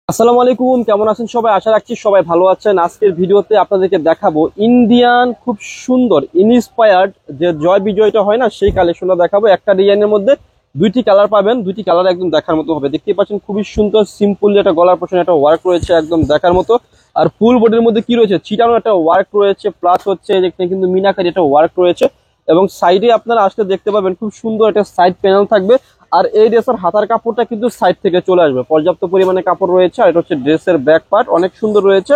আসসালামু আলাইকুম, কেমন আছেন সবাই? আশা রাখছি সবাই ভালো আছেন। আজকের ভিডিওতে আপনাদেরকে দেখাবো ইন্ডিয়ান খুব সুন্দর ইনস্পায়ার্ড যে জয় বিজয়টা হয় না, সেই কালেকশনটা দেখাবো। একটা ডিজাইনের মধ্যে দুইটি কালার পাবেন, দুইটি কালার একদম দেখার মতো হবে। দেখতে পাচ্ছেন খুবই সুন্দর সিম্পল একটা গলার পোর্শন একটা ওয়ার্ক রয়েছে একদম দেখার মতো। আর ফুল বডির মধ্যে কি রয়েছে, চিটানো একটা ওয়ার্ক রয়েছে, প্লাস হচ্ছে যেখানে কিন্তু মিনাকারি একটা ওয়ার্ক রয়েছে। এবং সাইডে আপনারা আসলে দেখতে পাবেন খুব সুন্দর একটা সাইড প্যানেল থাকবে। আর এই ড্রেসের হাতার কাপড়টা কিন্তু সাইড থেকে চলে আসবে, পর্যাপ্ত পরিমাণে কাপড় রয়েছে। আর এটা হচ্ছে ড্রেসের ব্যাক পার্ট, অনেক সুন্দর রয়েছে।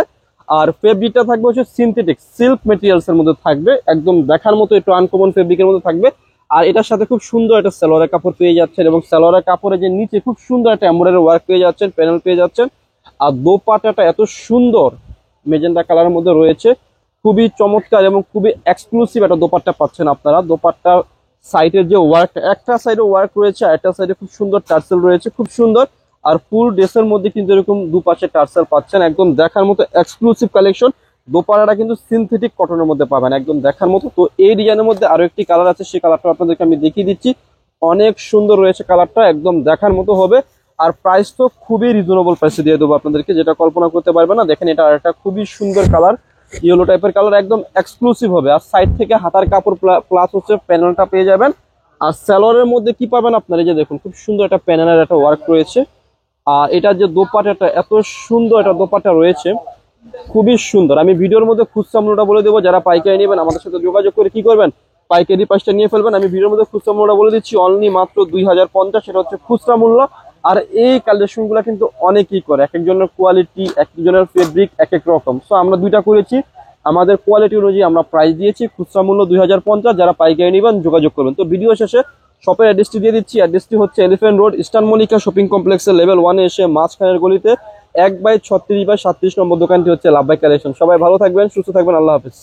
আর ফেব্রিকটা থাকবে হচ্ছে সিনথেটিক সিল্ক মেটেরিয়ালস এর মধ্যে থাকবে, একদম দেখার মতো একটু আনকমন ফেব্রিকের মধ্যে থাকবে। আর এটার সাথে খুব সুন্দর একটা সালোয়ারের কাপড় পেয়ে যাচ্ছেন, এবং সালোয়ারের কাপড়ে যে নিচে খুব সুন্দর একটা এমব্রয়ডারি ওয়ার্ক পেয়ে যাচ্ছেন, প্যানেল পেয়ে যাচ্ছেন। আর দোপাট্টাটা এত সুন্দর মেজেন্টা কালারের মধ্যে রয়েছে, খুবই চমৎকার এবং খুবই এক্সক্লুসিভ একটা দোপাট্টা পাচ্ছেন আপনারা। দোপাট্টা সাইডের যে ওয়ার্ক, একটা সাইডে ওয়ার্ক রয়েছে, একটা সাইডে খুব সুন্দর টার্সেল রয়েছে, খুব সুন্দর। আর ফুল ড্রেসের মধ্যে কিন্তু এরকম দুপাশে টার্সেল পাচ্ছেন, একদম দেখার মতো এক্সক্লুসিভ কালেকশন। দোপাট্টাটা কিন্তু সিনথেটিক কটনের মধ্যে পাবেন, একদম দেখার মতো। তো এই ডিজাইনের মধ্যে আরো একটি কালার আছে, সেই কালারটা আপনাদেরকে আমি দেখিয়ে দিচ্ছি। অনেক সুন্দর রয়েছে কালারটা, একদম দেখার মতো হবে। আর প্রাইস তো খুবই রিজনেবল প্রাইসে দিয়ে দেবো আপনাদেরকে, যেটা কল্পনা করতে পারবে না। দেখেন এটা আরেকটা খুবই সুন্দর কালার, ইয়েলো টাইপের কালার, একদম এক্সক্লুসিভ হবে। আর সাইড থেকে হাতার কাপড় প্লাস হচ্ছে প্যানেলটা পেয়ে যাবেন। আর সালোয়ারের মধ্যে কি পাবেন আপনারা, এই যে দেখুন খুব সুন্দর একটা প্যানেলের একটা ওয়ার্ক রয়েছে। আর এটা যে দোপাট্টাটা এত সুন্দর একটা দোপাট্টা রয়েছে, খুবই সুন্দর। আমি ভিডিওর মধ্যে খুচরা মূল্যটা বলে দেবো, যারা পাইকারি নেবেন আমাদের সাথে যোগাযোগ করে কি করবেন, পাইকারি প্রাইসটা নিয়ে ফেলবেন। আমি ভিডিওর মধ্যে খুচরা মূল্যটা বলে দিচ্ছি, অনলি মাত্র 2050, সেটা হচ্ছে খুচরা মূল্য। আর এই কালেকশন গুলা কিন্তু অনেকেই করে, এক একজনের কোয়ালিটি, এক একজনের ফেব্রিক এক এক রকম। সো আমরা দুইটা করেছি, আমাদের কোয়ালিটি অনুযায়ী আমরা প্রাইস দিয়েছি। খুচরা মূল্য 2050, যারা পাইকারি নেবেন যোগাযোগ করবেন। তো ভিডিও শেষে শপের অ্যাড্রেসটি দিয়ে দিচ্ছি। অ্যাড্রেসটি হচ্ছে elephant road, eastern Mallika shopping কমপ্লেক্সের লেভেল 1-এ এসে মাঝখানের গলিতে 1/36/37 নম্বর দোকানটি হচ্ছে লাভবাই কালেকশন। সবাই ভালো থাকবেন, সুস্থ থাকবেন, আল্লাহ হাফিজ।